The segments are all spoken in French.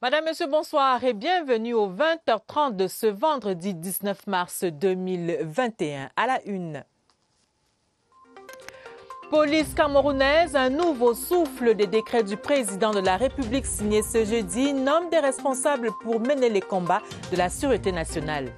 Madame, Monsieur, bonsoir et bienvenue au 20h30 de ce vendredi 19 mars 2021. À la une. Police camerounaise, un nouveau souffle des décrets du président de la République signé ce jeudi nomme des responsables pour mener les combats de la sûreté nationale.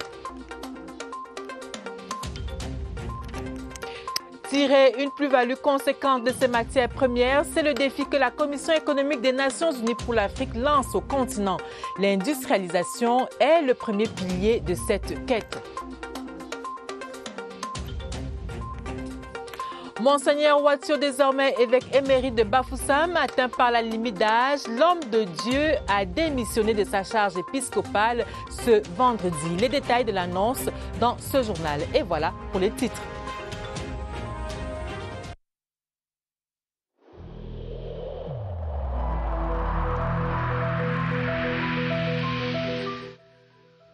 Tirer une plus-value conséquente de ces matières premières, c'est le défi que la Commission économique des Nations unies pour l'Afrique lance au continent. L'industrialisation est le premier pilier de cette quête. Monseigneur Ouattio, désormais évêque émérite de Bafoussam, atteint par la limite d'âge, l'homme de Dieu a démissionné de sa charge épiscopale ce vendredi. Les détails de l'annonce dans ce journal. Et voilà pour les titres.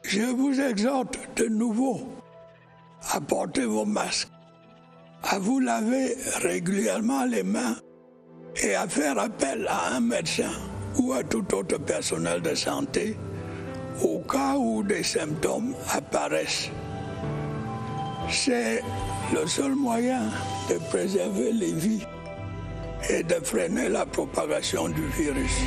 Je vous exhorte de nouveau à porter vos masques, à vous laver régulièrement les mains et à faire appel à un médecin ou à tout autre personnel de santé au cas où des symptômes apparaissent. C'est le seul moyen de préserver les vies et de freiner la propagation du virus.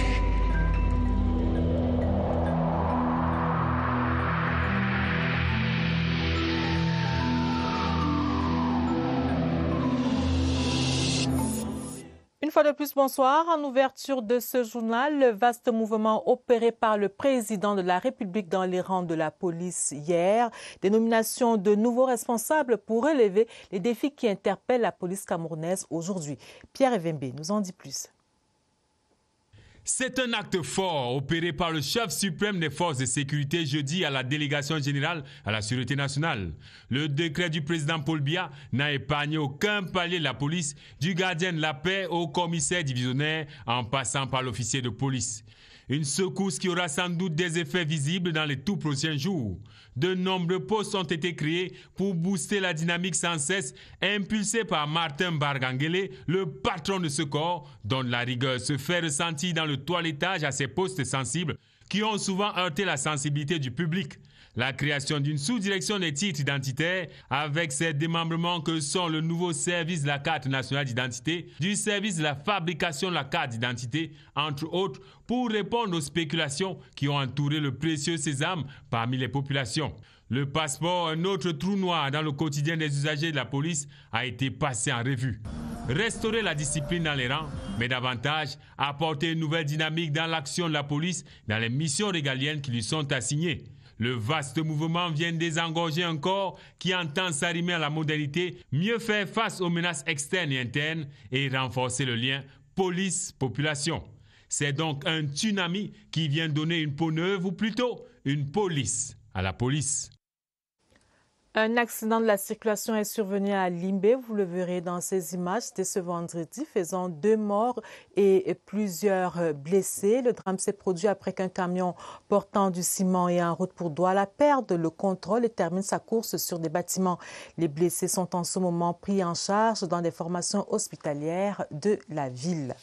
Une fois de plus, bonsoir. En ouverture de ce journal, le vaste mouvement opéré par le président de la République dans les rangs de la police hier, des nominations de nouveaux responsables pour relever les défis qui interpellent la police camerounaise aujourd'hui. Pierre Evembe nous en dit plus. C'est un acte fort opéré par le chef suprême des forces de sécurité jeudi à la délégation générale à la sûreté nationale. Le décret du président Paul Biya n'a épargné aucun palier de la police, du gardien de la paix au commissaire divisionnaire en passant par l'officier de police. Une secousse qui aura sans doute des effets visibles dans les tout prochains jours. De nombreux postes ont été créés pour booster la dynamique sans cesse impulsée par Martin Bargangele, le patron de ce corps, dont la rigueur se fait ressentir dans le toilettage à ces postes sensibles qui ont souvent heurté la sensibilité du public. La création d'une sous-direction des titres identitaires avec ses démembrements que sont le nouveau service de la carte nationale d'identité, du service de la fabrication de la carte d'identité, entre autres, pour répondre aux spéculations qui ont entouré le précieux sésame parmi les populations. Le passeport, un autre trou noir dans le quotidien des usagers de la police, a été passé en revue. Restaurer la discipline dans les rangs, mais davantage apporter une nouvelle dynamique dans l'action de la police dans les missions régaliennes qui lui sont assignées. Le vaste mouvement vient désengorger un corps qui entend s'arrimer à la modernité, mieux faire face aux menaces externes et internes et renforcer le lien police-population. C'est donc un tsunami qui vient donner une peau neuve ou plutôt une police à la police. Un accident de la circulation est survenu à Limbé, vous le verrez dans ces images, c'était ce vendredi, faisant 2 morts et plusieurs blessés. Le drame s'est produit après qu'un camion portant du ciment et en route pour Douala perde le contrôle et termine sa course sur des bâtiments. Les blessés sont en ce moment pris en charge dans des formations hospitalières de la ville.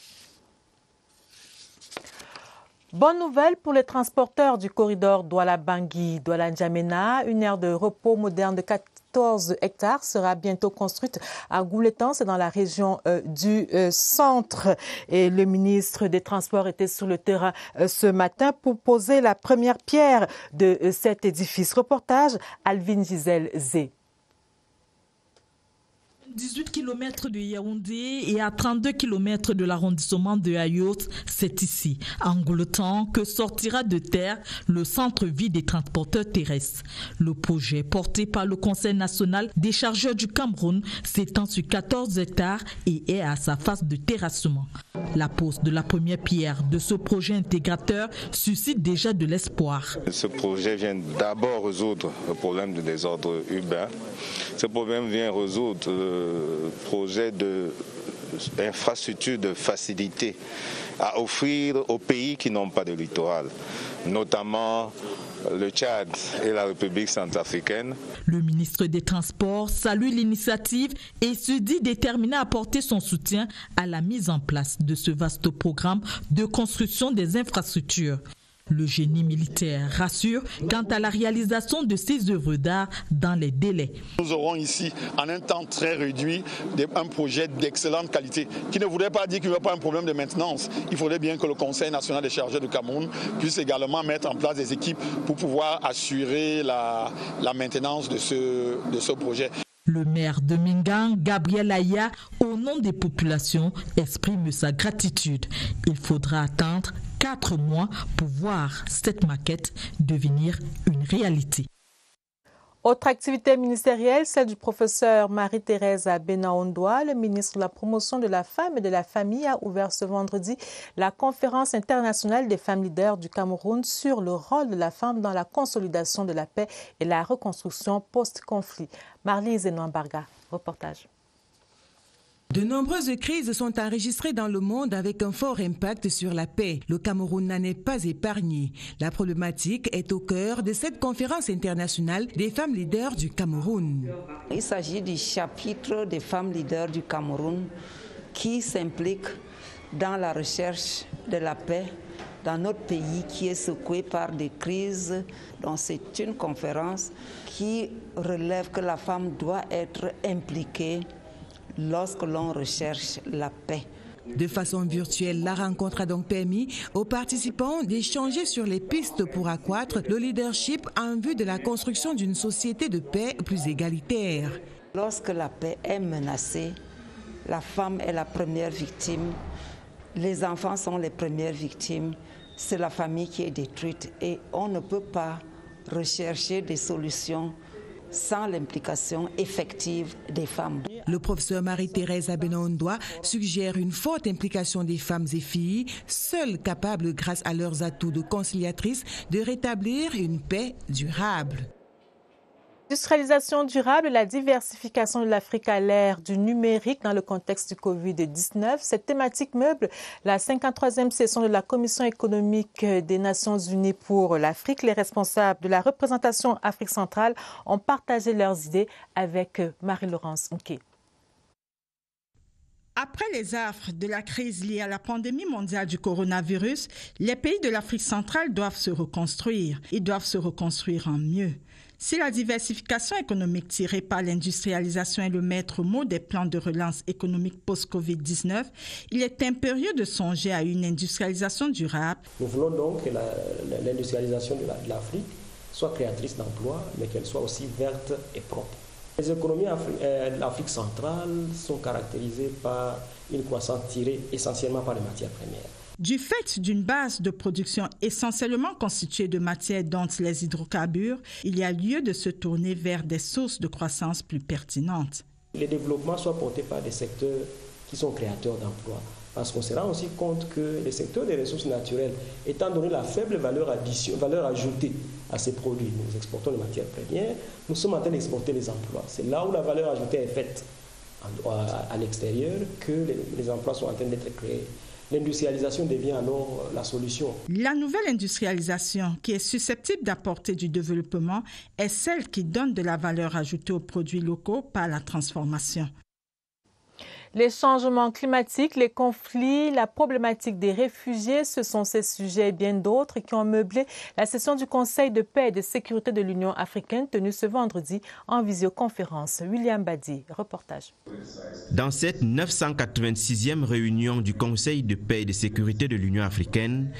Bonne nouvelle pour les transporteurs du corridor Douala-Bangui-Douala-N'Djamena. Une aire de repos moderne de 14 hectares sera bientôt construite à Gouletan, c'est dans la région du centre. Et le ministre des Transports était sur le terrain ce matin pour poser la première pierre de cet édifice. Reportage Alvin Gisèle Zé. 18 km de Yaoundé et à 32 km de l'arrondissement de Ayout, c'est ici, en Gouletan, que sortira de terre le centre-ville des transporteurs terrestres. Le projet, porté par le Conseil national des chargeurs du Cameroun, s'étend sur 14 hectares et est à sa phase de terrassement. La pose de la première pierre de ce projet intégrateur suscite déjà de l'espoir. Ce projet vient d'abord résoudre le problème du désordre urbain. Ce problème vient résoudre le projet d'infrastructure de facilité à offrir aux pays qui n'ont pas de littoral, notamment le Tchad et la République centrafricaine. Le ministre des Transports salue l'initiative et se dit déterminé à apporter son soutien à la mise en place de ce vaste programme de construction des infrastructures. Le génie militaire rassure quant à la réalisation de ces œuvres d'art dans les délais. Nous aurons ici, en un temps très réduit, un projet d'excellente qualité, qui ne voudrait pas dire qu'il n'y a pas un problème de maintenance. Il faudrait bien que le Conseil national des chargeurs du Cameroun puisse également mettre en place des équipes pour pouvoir assurer la maintenance de ce projet. Le maire de Mingang, Gabriel Aya, au nom des populations, exprime sa gratitude. Il faudra attendre 4 mois pour voir cette maquette devenir une réalité. Autre activité ministérielle, celle du professeur Marie-Thérèse Abena-Ondoa. Le ministre de la Promotion de la Femme et de la Famille a ouvert ce vendredi la conférence internationale des femmes leaders du Cameroun sur le rôle de la femme dans la consolidation de la paix et la reconstruction post-conflit. Marlise Zenoambarga, reportage. De nombreuses crises sont enregistrées dans le monde avec un fort impact sur la paix. Le Cameroun n'en est pas épargné. La problématique est au cœur de cette conférence internationale des femmes leaders du Cameroun. Il s'agit du chapitre des femmes leaders du Cameroun qui s'impliquent dans la recherche de la paix dans notre pays qui est secoué par des crises. Donc c'est une conférence qui relève que la femme doit être impliquée lorsque l'on recherche la paix. De façon virtuelle, la rencontre a donc permis aux participants d'échanger sur les pistes pour accroître le leadership en vue de la construction d'une société de paix plus égalitaire. Lorsque la paix est menacée, la femme est la première victime, les enfants sont les premières victimes, c'est la famille qui est détruite et on ne peut pas rechercher des solutions sans l'implication effective des femmes. Le professeur Marie-Thérèse Abena-Ondoa suggère une forte implication des femmes et filles, seules capables, grâce à leurs atouts de conciliatrices, de rétablir une paix durable. Industrialisation durable et la diversification de l'Afrique à l'ère du numérique dans le contexte du Covid-19. Cette thématique meuble la 53e session de la Commission économique des Nations Unies pour l'Afrique. Les responsables de la représentation Afrique centrale ont partagé leurs idées avec Marie-Laurence Nké. Après les affres de la crise liée à la pandémie mondiale du coronavirus, les pays de l'Afrique centrale doivent se reconstruire. Ils doivent se reconstruire en mieux. Si la diversification économique tirée par l'industrialisation est le maître mot des plans de relance économique post-Covid-19, il est impérieux de songer à une industrialisation durable. Nous voulons donc que l'industrialisation de l'Afrique soit créatrice d'emplois, mais qu'elle soit aussi verte et propre. Les économies de l'Afrique centrale sont caractérisées par une croissance tirée essentiellement par les matières premières. Du fait d'une base de production essentiellement constituée de matières dont les hydrocarbures, il y a lieu de se tourner vers des sources de croissance plus pertinentes. Les développements soient portés par des secteurs qui sont créateurs d'emplois. Parce qu'on se rend aussi compte que les secteurs des ressources naturelles, étant donné la faible valeur ajoutée à ces produits, nous exportons les matières premières, nous sommes en train d'exporter les emplois. C'est là où la valeur ajoutée est faite à l'extérieur que les emplois sont en train d'être créés. L'industrialisation devient alors la solution. La nouvelle industrialisation, qui est susceptible d'apporter du développement, est celle qui donne de la valeur ajoutée aux produits locaux par la transformation. Les changements climatiques, les conflits, la problématique des réfugiés, ce sont ces sujets et bien d'autres qui ont meublé la session du Conseil de paix et de sécurité de l'Union africaine tenue ce vendredi en visioconférence. William Badi, reportage. Dans cette 986e réunion du Conseil de paix et de sécurité de l'Union africaine,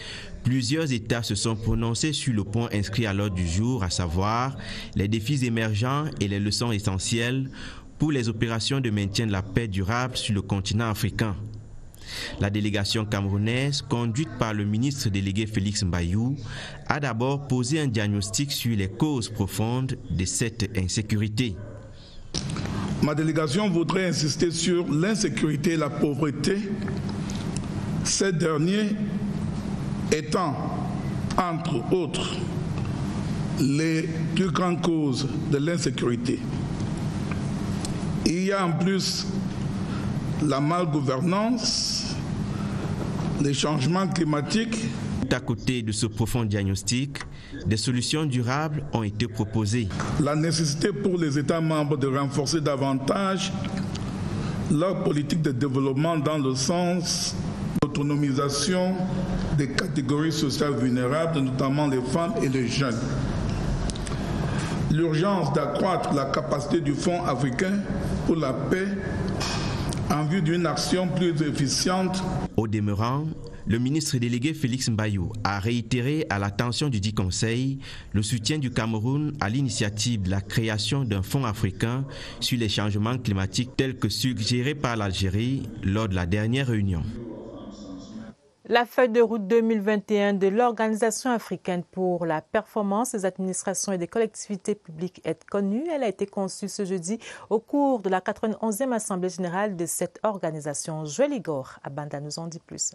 plusieurs États se sont prononcés sur le point inscrit à l'ordre du jour, à savoir les défis émergents et les leçons essentielles pour les opérations de maintien de la paix durable sur le continent africain. La délégation camerounaise, conduite par le ministre délégué Félix Mbayou, a d'abord posé un diagnostic sur les causes profondes de cette insécurité. Ma délégation voudrait insister sur l'insécurité et la pauvreté, ces derniers étant, entre autres, les plus grandes causes de l'insécurité. Il y a en plus la malgouvernance, les changements climatiques. À côté de ce profond diagnostic, des solutions durables ont été proposées. La nécessité pour les États membres de renforcer davantage leur politique de développement dans le sens d'autonomisation des catégories sociales vulnérables, notamment les femmes et les jeunes. L'urgence d'accroître la capacité du Fonds africain pour la paix en vue d'une action plus efficiente. Au demeurant, le ministre délégué Félix Mbayou a réitéré à l'attention du dit Conseil le soutien du Cameroun à l'initiative de la création d'un fonds africain sur les changements climatiques tel que suggéré par l'Algérie lors de la dernière réunion. La feuille de route 2021 de l'Organisation africaine pour la performance des administrations et des collectivités publiques est connue. Elle a été conçue ce jeudi au cours de la 91e Assemblée générale de cette organisation. Joël Igor Abanda nous en dit plus.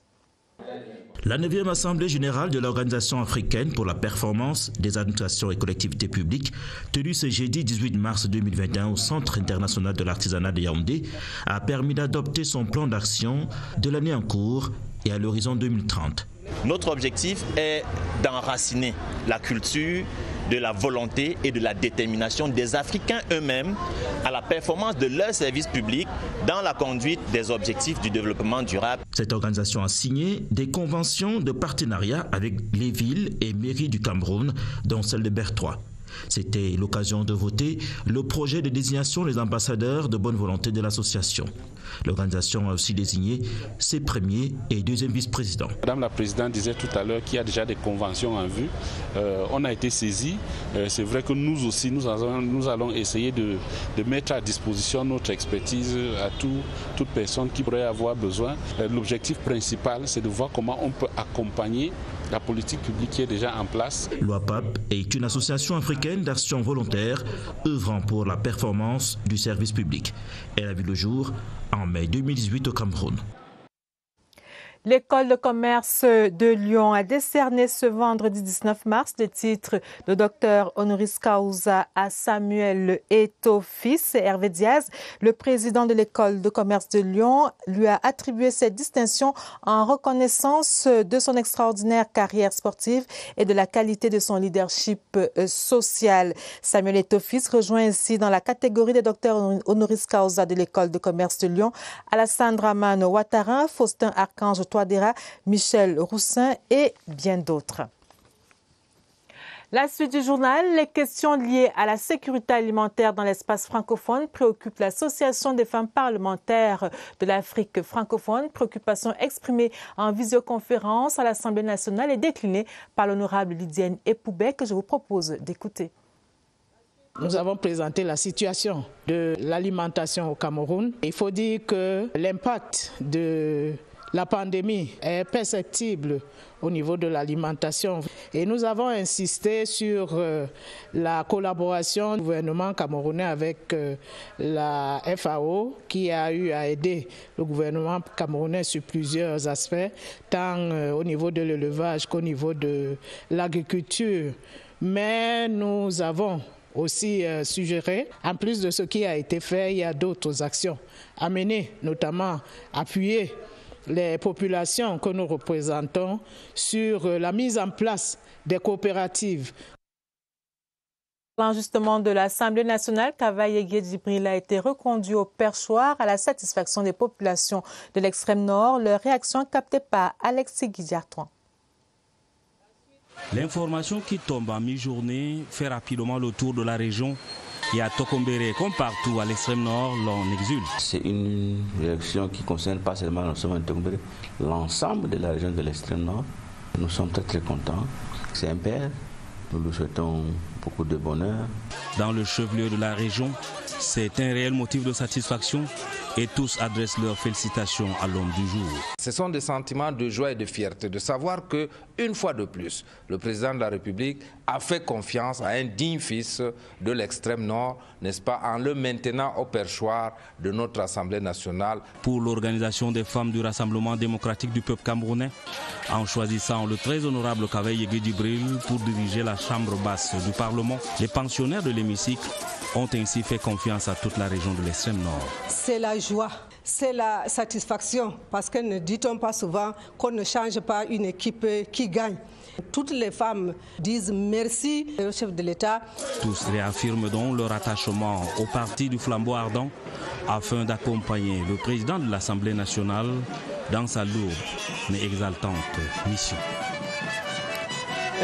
La 9e Assemblée générale de l'Organisation africaine pour la performance des administrations et collectivités publiques, tenue ce jeudi 18 mars 2021 au Centre international de l'artisanat de Yaoundé, a permis d'adopter son plan d'action de l'année en cours et à l'horizon 2030. Notre objectif est d'enraciner la culture de la volonté et de la détermination des Africains eux-mêmes à la performance de leurs services publics dans la conduite des objectifs du développement durable. Cette organisation a signé des conventions de partenariat avec les villes et mairies du Cameroun, dont celle de Bertois. C'était l'occasion de voter le projet de désignation des ambassadeurs de bonne volonté de l'association. L'organisation a aussi désigné ses premiers et deuxièmes vice-présidents. Madame la Présidente disait tout à l'heure qu'il y a déjà des conventions en vue. On a été saisis. C'est vrai que nous aussi, nous allons essayer de mettre à disposition notre expertise à toute personne qui pourrait avoir besoin. L'objectif principal, c'est de voir comment on peut accompagner la politique publique qui est déjà en place. L'OAPAP est une association africaine d'action volontaire œuvrant pour la performance du service public. Elle a vu le jour en mai 2018 au Cameroun. L'école de commerce de Lyon a décerné ce vendredi 19 mars le titre de docteur honoris causa à Samuel Eto'o-Fils. Hervé Diaz, le président de l'école de commerce de Lyon, lui a attribué cette distinction en reconnaissance de son extraordinaire carrière sportive et de la qualité de son leadership social. Samuel Eto'o-Fils rejoint ainsi dans la catégorie des docteurs honoris causa de l'école de commerce de Lyon Alassane Dramane Ouattara, Faustin Archange Touadéra, Michel Roussin et bien d'autres. La suite du journal, les questions liées à la sécurité alimentaire dans l'espace francophone préoccupent l'Association des femmes parlementaires de l'Afrique francophone. Préoccupation exprimée en visioconférence à l'Assemblée nationale et déclinée par l'honorable Lydienne Epoubet que je vous propose d'écouter. Nous avons présenté la situation de l'alimentation au Cameroun. Il faut dire que l'impact de la pandémie est perceptible au niveau de l'alimentation et nous avons insisté sur la collaboration du gouvernement camerounais avec la FAO qui a eu à aider le gouvernement camerounais sur plusieurs aspects, tant au niveau de l'élevage qu'au niveau de l'agriculture. Mais nous avons aussi suggéré, en plus de ce qui a été fait, il y a d'autres actions à mener, notamment appuyer les populations que nous représentons sur la mise en place des coopératives. Justement de l'Assemblée nationale, Cavaye Djibril a été reconduit au perchoir à la satisfaction des populations de l'extrême nord. Leur réaction captée par Alexis Guidiartoin. L'information qui tombe en mi-journée fait rapidement le tour de la région. Et à Tokombéré, comme partout à l'extrême nord, l'on exulte. C'est une élection qui concerne pas seulement l'ensemble de la région de l'extrême nord. Nous sommes très contents. C'est un père. Nous lui souhaitons beaucoup de bonheur. Dans le chef-lieu de la région, c'est un réel motif de satisfaction et tous adressent leurs félicitations à l'homme du jour. Ce sont des sentiments de joie et de fierté de savoir que, une fois de plus, le président de la République a fait confiance à un digne fils de l'extrême nord, n'est-ce pas, en le maintenant au perchoir de notre Assemblée nationale. Pour l'organisation des femmes du Rassemblement démocratique du peuple camerounais, en choisissant le très honorable Cavaye Djibril pour diriger la chambre basse du Parlement, les pensionnaires de l'hémicycle ont ainsi fait confiance à toute la région de l'extrême nord. C'est la joie, c'est la satisfaction, parce que ne dit-on pas souvent qu'on ne change pas une équipe qui gagne. Toutes les femmes disent merci au chef de l'État. Tous réaffirment donc leur attachement au parti du flambeau ardent afin d'accompagner le président de l'Assemblée nationale dans sa lourde mais exaltante mission.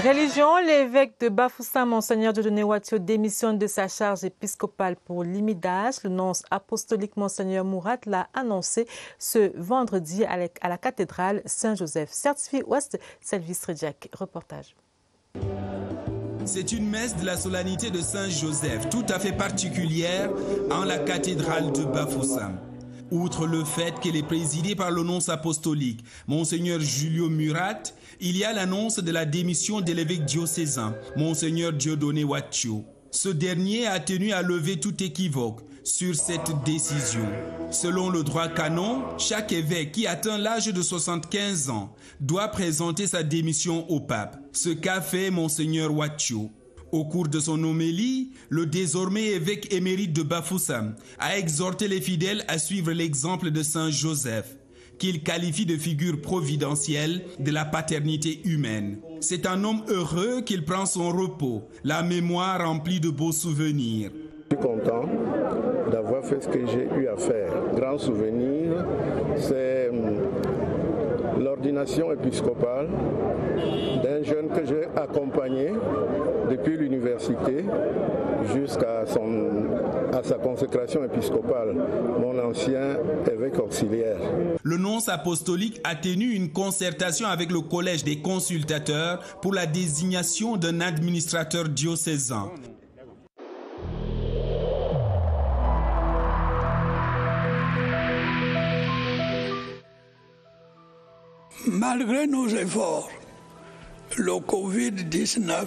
Religion, l'évêque de Bafoussam, Monseigneur Dieudonné Ouattio, démissionne de sa charge épiscopale pour l'imidage. Le nonce apostolique Monseigneur Mourad l'a annoncé ce vendredi à la cathédrale Saint-Joseph. Certifié Ouest, Selvis Redjak. Reportage. C'est une messe de la solennité de Saint-Joseph, tout à fait particulière en la cathédrale de Bafoussam. Outre le fait qu'elle est présidée par le nonce apostolique, Monseigneur Julio Murat, il y a l'annonce de la démission de l'évêque diocésain, Monseigneur Dieudonné Ouattio. Ce dernier a tenu à lever tout équivoque sur cette décision. Selon le droit canon, chaque évêque qui atteint l'âge de 75 ans doit présenter sa démission au pape, ce qu'a fait Monseigneur Ouattio. Au cours de son homélie, le désormais évêque émérite de Bafoussam a exhorté les fidèles à suivre l'exemple de Saint Joseph, qu'il qualifie de figure providentielle de la paternité humaine. C'est un homme heureux qu'il prend son repos, la mémoire remplie de beaux souvenirs. Je suis content d'avoir fait ce que j'ai eu à faire. Grand souvenir, c'est l'ordination épiscopale d'un jeune que j'ai accompagné depuis l'université jusqu'à sa consécration épiscopale, mon ancien évêque auxiliaire. Le nonce apostolique a tenu une concertation avec le collège des consultateurs pour la désignation d'un administrateur diocésain. Malgré nos efforts, le Covid-19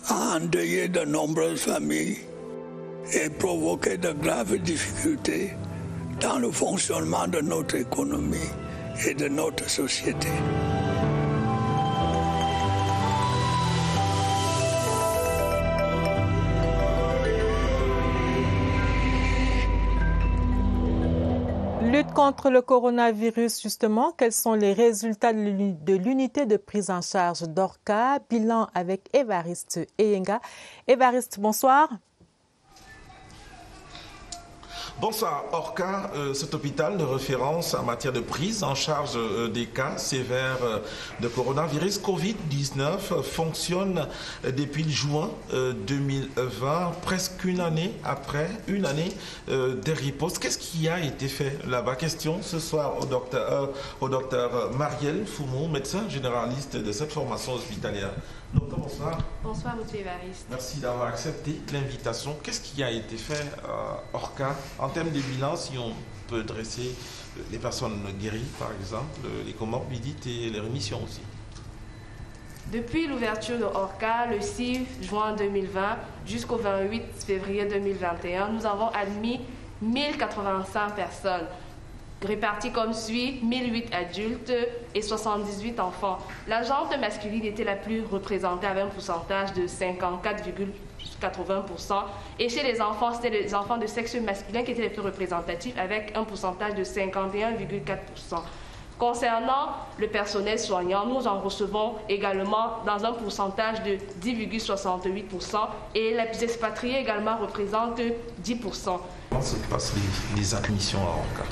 a endeuillé de nombreuses familles et provoqué de graves difficultés dans le fonctionnement de notre économie et de notre société. Lutte contre le coronavirus, justement, quels sont les résultats de l'unité de prise en charge d'Orca? Bilan avec Évariste Eyenga. Évariste, bonsoir. Bonsoir. Orca, cet hôpital de référence en matière de prise en charge des cas sévères de coronavirus Covid-19 fonctionne depuis juin 2020, presque une année après, de riposte. Qu'est-ce qui a été fait là-bas? Question ce soir au docteur Marielle Foumou, médecin généraliste de cette formation hospitalière. Docteur, bonsoir. Bonsoir, M. Évariste. Merci d'avoir accepté l'invitation. Qu'est-ce qui a été fait à Orca en termes de bilan, si on peut dresser les personnes guéries, par exemple, les comorbidités et les rémissions aussi? Depuis l'ouverture de Orca, le 6 juin 2020 jusqu'au 28 février 2021, nous avons admis 1085 personnes, répartis comme suit, 1008 adultes et 78 enfants. La gente masculine était la plus représentée avec un pourcentage de 54,80%. Et chez les enfants, c'était les enfants de sexe masculin qui étaient les plus représentatifs avec un pourcentage de 51,4%. Concernant le personnel soignant, nous en recevons également dans un pourcentage de 10,68% et les expatriés également représentent 10%. Comment se passent les admissions à Orca?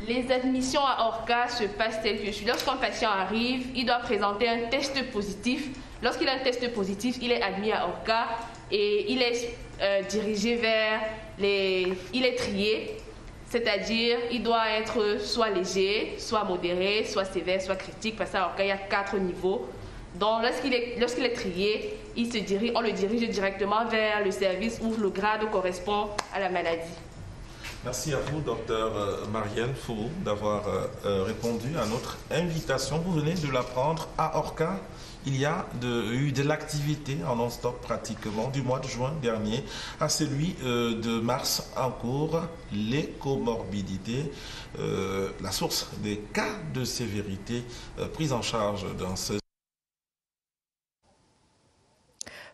Les admissions à Orca se passent telles que suit. Lorsqu'un patient arrive, il doit présenter un test positif. Lorsqu'il a un test positif, il est admis à Orca et il est dirigé vers il est trié, c'est-à-dire il doit être soit léger, soit modéré, soit sévère, soit critique, parce qu'à Orca, il y a 4 niveaux. Donc lorsqu'il est trié, on le dirige directement vers le service où le grade correspond à la maladie. Merci à vous, docteur Marielle Foumou, d'avoir répondu à notre invitation. Vous venez de l'apprendre à Orca. Il y a eu de l'activité en non-stop pratiquement du mois de juin dernier à celui de mars en cours. Les comorbidités, la source des cas de sévérité pris en charge dans ce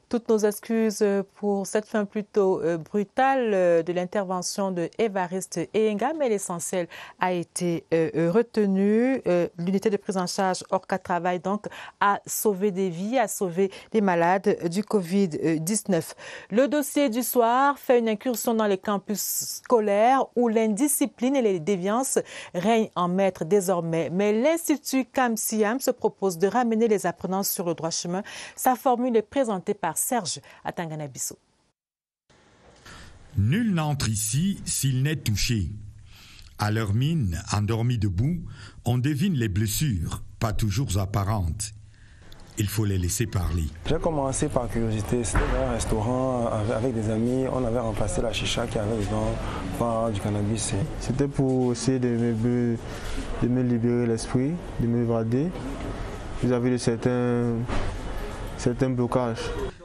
Toutes nos excuses pour cette fin plutôt brutale de l'intervention de Évariste Eyenga, mais l'essentiel a été retenu. L'unité de prise en charge Orca travaille donc à sauver des vies, à sauver des malades du Covid-19. Le dossier du soir fait une incursion dans les campus scolaires où l'indiscipline et les déviances règnent en maître désormais. Mais l'Institut CAM-SIAM se propose de ramener les apprenants sur le droit chemin. Sa formule est présentée par Serge Atangana-Bissot. Nul n'entre ici s'il n'est touché. À leur mine, endormis debout, on devine les blessures, pas toujours apparentes. Il faut les laisser parler. J'ai commencé par curiosité. C'était dans un restaurant avec des amis. On avait remplacé la chicha qui avait dedans par du cannabis. C'était pour essayer de me libérer l'esprit, de m'évader vis-à-vis de certains blocages.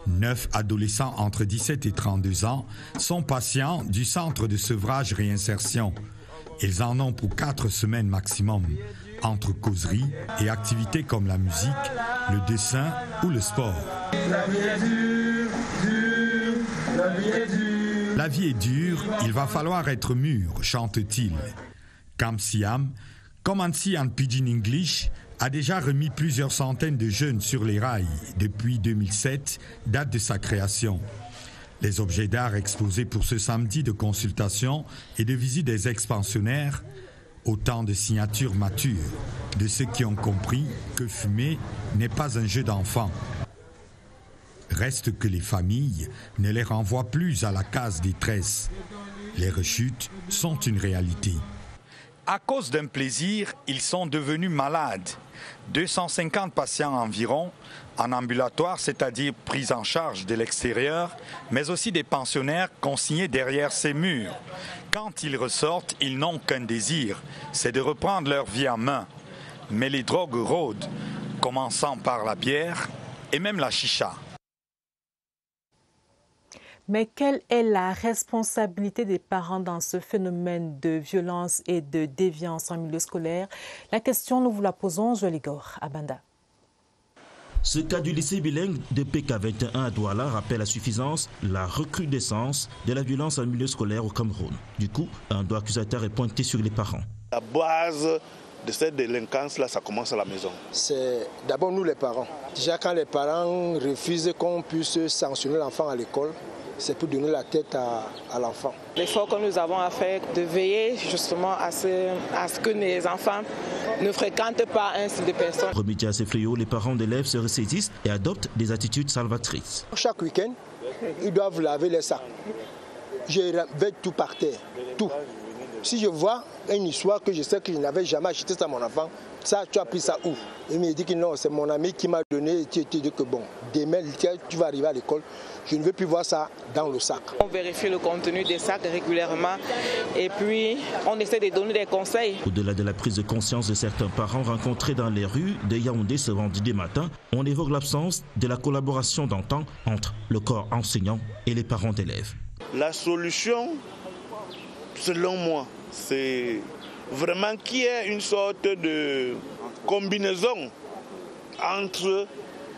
9 adolescents entre 17 et 32 ans sont patients du centre de sevrage réinsertion. Ils en ont pour 4 semaines maximum, entre causeries et activités comme la musique, le dessin ou le sport. La vie est dure, dure, la vie est dure. La vie est dure, il va falloir être mûr, chante-t-il. CAM-SIAM, Comansi and Pidgin English, a déjà remis plusieurs centaines de jeunes sur les rails depuis 2007, date de sa création. Les objets d'art exposés pour ce samedi de consultation et de visite des ex-pensionnaires, autant de signatures matures de ceux qui ont compris que fumer n'est pas un jeu d'enfant. Reste que les familles ne les renvoient plus à la case détresse. Les rechutes sont une réalité. À cause d'un plaisir, ils sont devenus malades. 250 patients environ, en ambulatoire, c'est-à-dire pris en charge de l'extérieur, mais aussi des pensionnaires consignés derrière ces murs. Quand ils ressortent, ils n'ont qu'un désir, c'est de reprendre leur vie en main. Mais les drogues rôdent, commençant par la bière et même la chicha. Mais quelle est la responsabilité des parents dans ce phénomène de violence et de déviance en milieu scolaire? La question, nous vous la posons, Joël Igor, à Banda. Ce cas du lycée bilingue de PK21 à Douala rappelle à suffisance la recrudescence de la violence en milieu scolaire au Cameroun. Du coup, un doigt accusateur est pointé sur les parents. La base de cette délinquance-là, ça commence à la maison. C'est d'abord nous les parents. Déjà quand les parents refusent qu'on puisse sanctionner l'enfant à l'école, c'est pour donner la tête à l'enfant. L'effort que nous avons à faire, de veiller justement à ce que les enfants ne fréquentent pas un type de personnes. Remédier à ces fléaux, les parents d'élèves se ressaisissent et adoptent des attitudes salvatrices. Chaque week-end, ils doivent laver les sacs. Je vais tout par terre, tout. Si je vois une histoire que je sais que je n'avais jamais acheté ça à mon enfant, ça, tu as pris ça où? Il me dit que non, c'est mon ami qui m'a donné, tu dis que bon, demain, tu vas arriver à l'école, je ne veux plus voir ça dans le sac. On vérifie le contenu des sacs régulièrement et puis on essaie de donner des conseils. Au-delà de la prise de conscience de certains parents rencontrés dans les rues de Yaoundé ce vendredi matin, on évoque l'absence de la collaboration d'antan entre le corps enseignant et les parents d'élèves. La solution, selon moi, c'est vraiment qu'il y ait une sorte de combinaison entre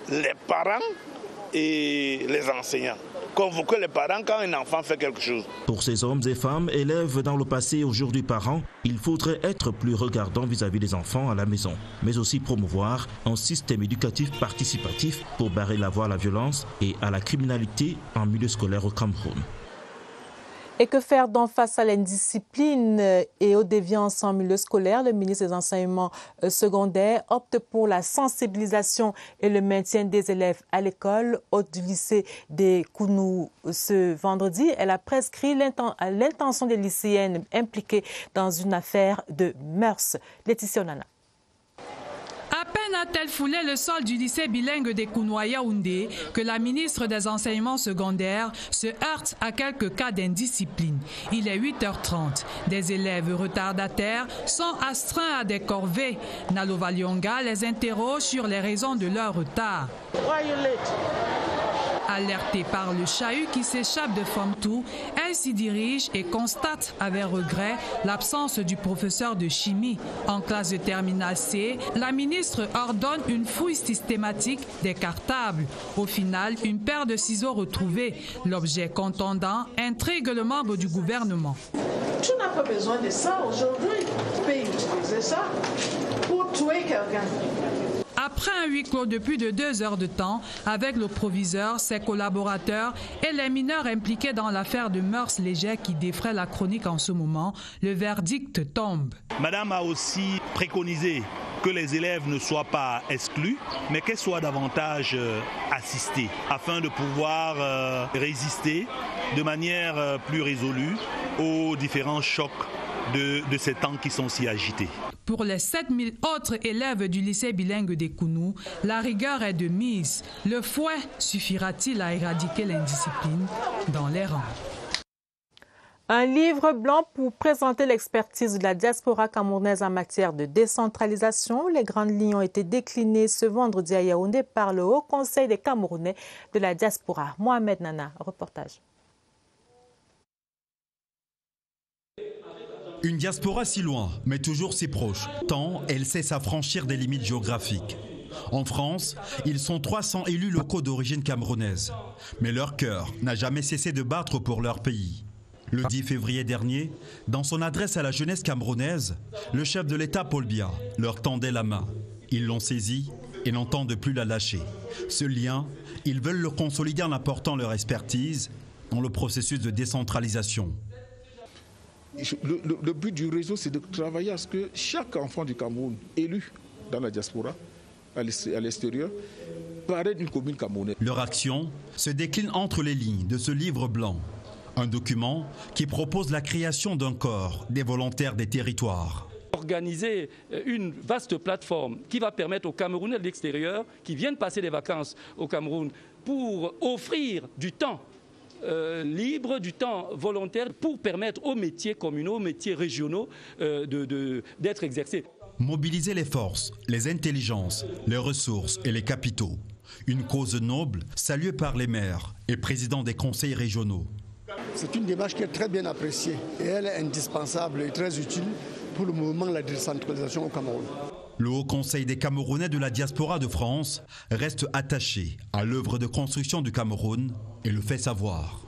les parents et les enseignants. Convoquer les parents quand un enfant fait quelque chose. Pour ces hommes et femmes, élèves dans le passé et aujourd'hui parents, il faudrait être plus regardant vis-à-vis des enfants à la maison, mais aussi promouvoir un système éducatif participatif pour barrer la voie à la violence et à la criminalité en milieu scolaire au Cameroun. Et que faire donc face à l'indiscipline et aux déviances en milieu scolaire? Le ministre des Enseignements secondaires opte pour la sensibilisation et le maintien des élèves à l'école. Hôte du lycée des Kounou ce vendredi, elle a prescrit l'intention des lycéennes impliquées dans une affaire de mœurs. Laetitia Nana. À peine a-t-elle foulé le sol du lycée bilingue des Kounou à Yaoundé que la ministre des Enseignements secondaires se heurte à quelques cas d'indiscipline. Il est 8h30. Des élèves retardataires sont astreints à des corvées. Nalo Valionga les interroge sur les raisons de leur retard. Why are you late? Alertés par le chahut qui s'échappe de Fomtou, elle s'y dirige et constate avec regret l'absence du professeur de chimie. En classe de terminale C, la ministre ordonne une fouille systématique des cartables. Au final, une paire de ciseaux retrouvés. L'objet contondant intrigue le membre du gouvernement. Tu n'as pas besoin de ça aujourd'hui. Tu peux utiliser ça pour tuer quelqu'un. Après un huis clos de plus de 2 heures de temps, avec le proviseur, ses collaborateurs et les mineurs impliqués dans l'affaire de mœurs légères qui défraie la chronique en ce moment, le verdict tombe. Madame a aussi préconisé que les élèves ne soient pas exclus, mais qu'elles soient davantage assistées, afin de pouvoir résister de manière plus résolue aux différents chocs de ces temps qui sont si agités. Pour les 7000 autres élèves du lycée bilingue des Kounou, la rigueur est de mise. Le fouet suffira-t-il à éradiquer l'indiscipline dans les rangs? Un livre blanc pour présenter l'expertise de la diaspora camerounaise en matière de décentralisation. Les grandes lignes ont été déclinées ce vendredi à Yaoundé par le Haut Conseil des Camerounais de la diaspora. Mohamed Nana, reportage. Une diaspora si loin, mais toujours si proche, tant elle sait s'affranchir des limites géographiques. En France, ils sont 300 élus locaux d'origine camerounaise, mais leur cœur n'a jamais cessé de battre pour leur pays. Le 10 février dernier, dans son adresse à la jeunesse camerounaise, le chef de l'État Paul Biya leur tendait la main. Ils l'ont saisie et n'entendent plus la lâcher. Ce lien, ils veulent le consolider en apportant leur expertise dans le processus de décentralisation. Le but du réseau, c'est de travailler à ce que chaque enfant du Cameroun élu dans la diaspora, à l'extérieur, parraine une commune camerounaise. Leur action se décline entre les lignes de ce livre blanc. Un document qui propose la création d'un corps des volontaires des territoires. Organiser une vaste plateforme qui va permettre aux Camerounais de l'extérieur qui viennent passer des vacances au Cameroun pour offrir du temps libre, du temps volontaire pour permettre aux métiers communaux, aux métiers régionaux d'être exercés. Mobiliser les forces, les intelligences, les ressources et les capitaux. Une cause noble saluée par les maires et présidents des conseils régionaux. C'est une démarche qui est très bien appréciée et elle est indispensable et très utile pour le mouvement de la décentralisation au Cameroun. Le Haut Conseil des Camerounais de la diaspora de France reste attaché à l'œuvre de construction du Cameroun et le fait savoir.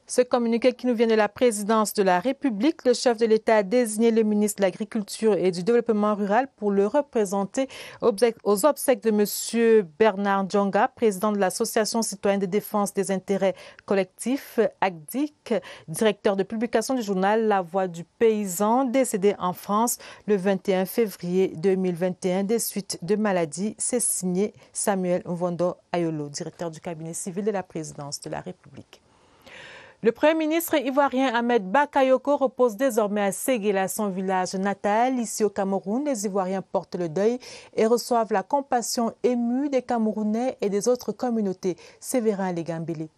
Ce communiqué qui nous vient de la présidence de la République, le chef de l'État a désigné le ministre de l'Agriculture et du Développement rural pour le représenter aux obsèques de M. Bernard Djonga, président de l'Association citoyenne de défense des intérêts collectifs, ACDIC, directeur de publication du journal La Voix du Paysan, décédé en France le 21 février 2021 des suites de maladie. C'est signé Samuel Mvondo Ayolo, directeur du cabinet civil de la présidence de la République. Le Premier ministre ivoirien Ahmed Bakayoko repose désormais à Séguéla, son village natal. Ici au Cameroun, les Ivoiriens portent le deuil et reçoivent la compassion émue des Camerounais et des autres communautés. Sévérin Legambélé.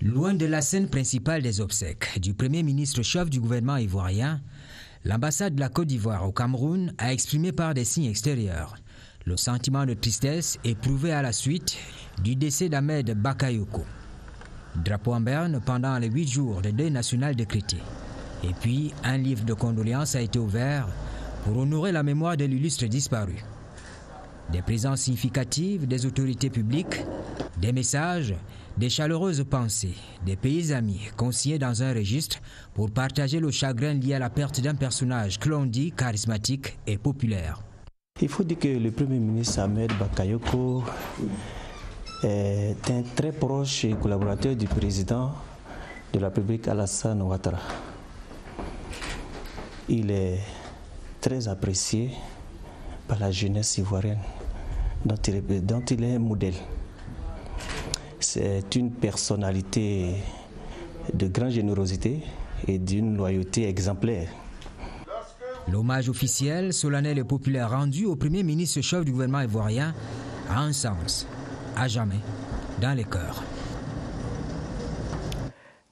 Loin de la scène principale des obsèques du Premier ministre chef du gouvernement ivoirien, l'ambassade de la Côte d'Ivoire au Cameroun a exprimé par des signes extérieurs le sentiment de tristesse éprouvé à la suite du décès d'Ahmed Bakayoko. Drapeau en berne pendant les 8 jours de deuil national décrété. Et puis, un livre de condoléances a été ouvert pour honorer la mémoire de l'illustre disparu. Des présences significatives des autorités publiques, des messages, des chaleureuses pensées, des pays amis consignés dans un registre pour partager le chagrin lié à la perte d'un personnage que l'on dit charismatique et populaire. Il faut dire que le Premier ministre Ahmed Bakayoko est un très proche collaborateur du président de la République Alassane Ouattara. Il est très apprécié par la jeunesse ivoirienne, dont il est modèle. C'est une personnalité de grande générosité et d'une loyauté exemplaire. L'hommage officiel, solennel et populaire rendu au Premier ministre chef du gouvernement ivoirien a un sens. À jamais, dans les cœurs.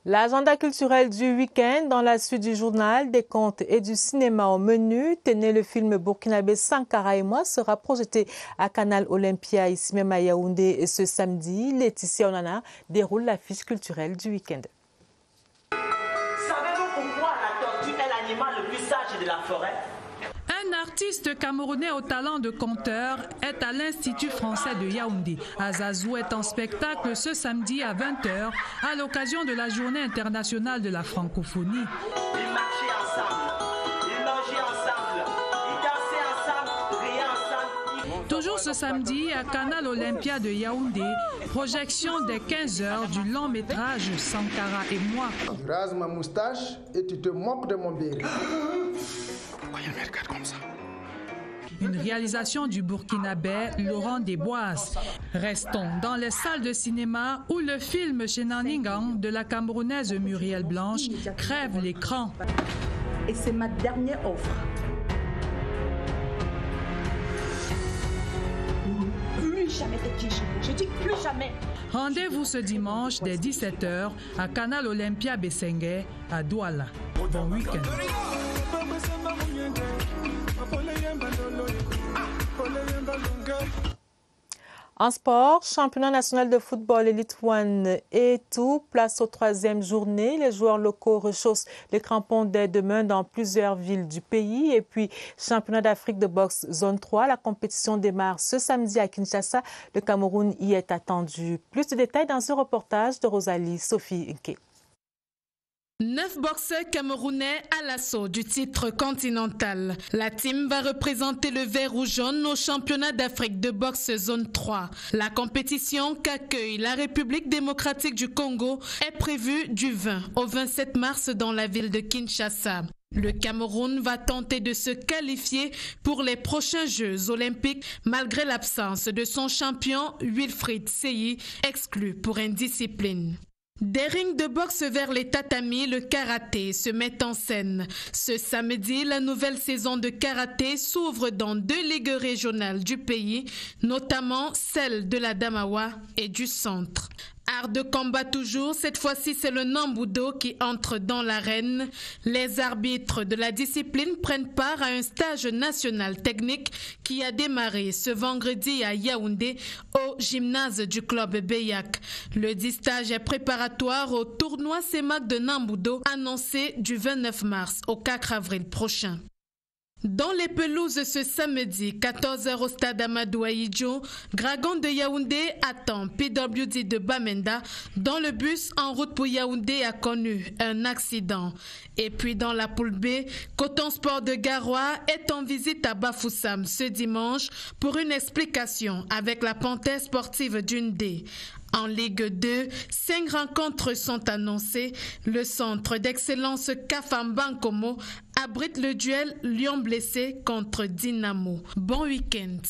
L'agenda culturel du week-end, dans la suite du journal, des contes et du cinéma au menu. Tenez, le film burkinabé Sankara et moi sera projeté à Canal Olympia, ici même à Yaoundé, ce samedi. Laetitia Onana déroule l'affiche culturelle du week-end. Savez-vous pourquoi la tortue est l'animal le plus sage de la forêt? Un artiste camerounais au talent de conteur est à l'Institut français de Yaoundé. Azazou est en spectacle ce samedi à 20h à l'occasion de la Journée internationale de la francophonie. Ils marchaient ensemble, ils mangeaient ensemble, ils dansaient ensemble, riaient ensemble. Toujours ce samedi à Canal Olympia de Yaoundé, projection dès 15h du long métrage Sankara et moi. Tu rases ma moustache et tu te moques de mon béret. Pourquoi il me regarde comme ça? Une réalisation du Burkinabé Laurent Desboises. Restons dans les salles de cinéma où le film Shenaningang de la Camerounaise Muriel Blanche crève l'écran. Et c'est ma dernière offre. Plus jamais de t-shirt. Je dis plus jamais. Rendez-vous ce dimanche dès 17h à Canal Olympia Bessengue à Douala. Bon week-end. En sport, championnat national de football Elite One et tout, place aux 3e journée. Les joueurs locaux rechaussent les crampons dès demain dans plusieurs villes du pays. Et puis, championnat d'Afrique de boxe zone 3, la compétition démarre ce samedi à Kinshasa. Le Cameroun y est attendu. Plus de détails dans ce reportage de Rosalie Sophie Nke. 9 boxeurs camerounais à l'assaut du titre continental. La team va représenter le vert ou jaune au championnat d'Afrique de boxe zone 3. La compétition qu'accueille la République démocratique du Congo est prévue du 20 au 27 mars dans la ville de Kinshasa. Le Cameroun va tenter de se qualifier pour les prochains Jeux olympiques malgré l'absence de son champion Wilfried Seyi, exclu pour indiscipline. Des rings de boxe vers les tatamis, le karaté se met en scène. Ce samedi, la nouvelle saison de karaté s'ouvre dans 2 ligues régionales du pays, notamment celle de la Damawa et du centre. Art de combat toujours, cette fois-ci c'est le Nambudo qui entre dans l'arène. Les arbitres de la discipline prennent part à un stage national technique qui a démarré ce vendredi à Yaoundé au gymnase du club Beyak. Le stage est préparatoire au tournoi CEMAC de Nambudo annoncé du 29 mars au 4 avril prochain. Dans les pelouses ce samedi, 14h au stade Amadou Ahidjo, Dragon de Yaoundé attend PWD de Bamenda. Dans le bus en route pour Yaoundé a connu un accident. Et puis dans la poule B, Coton Sport de Garoua est en visite à Bafoussam ce dimanche pour une explication avec la Panthère sportive d'Undé. En Ligue 2, 5 rencontres sont annoncées. Le centre d'excellence Kafambankomo abrite le duel Lyon blessé contre Dynamo. Bon week-end.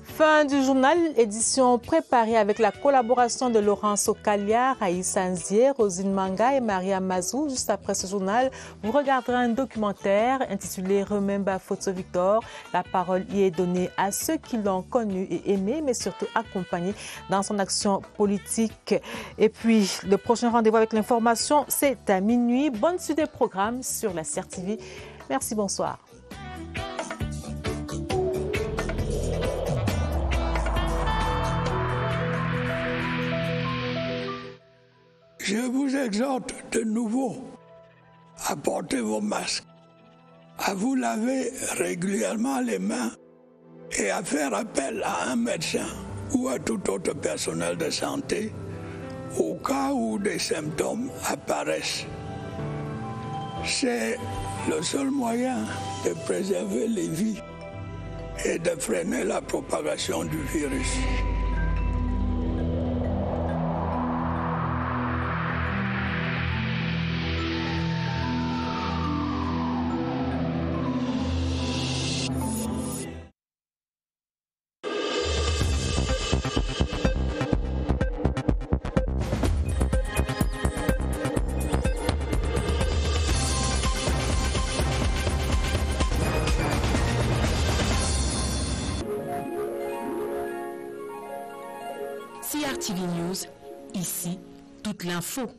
Fin du journal, édition préparée avec la collaboration de Laurence Ocalia, Raïssa Anzier, Rosine Manga et Maria Mazou. Juste après ce journal, vous regarderez un documentaire intitulé Remember Photo Victor. La parole y est donnée à ceux qui l'ont connu et aimé, mais surtout accompagné dans son action politique. Et puis, le prochain rendez-vous avec l'information, c'est à minuit. Bonne suite des programmes sur la CRTV. Merci, bonsoir. Je vous exhorte de nouveau à porter vos masques, à vous laver régulièrement les mains et à faire appel à un médecin ou à tout autre personnel de santé au cas où des symptômes apparaissent. C'est le seul moyen de préserver les vies et de freiner la propagation du virus. CRTV News, ici, toute l'info.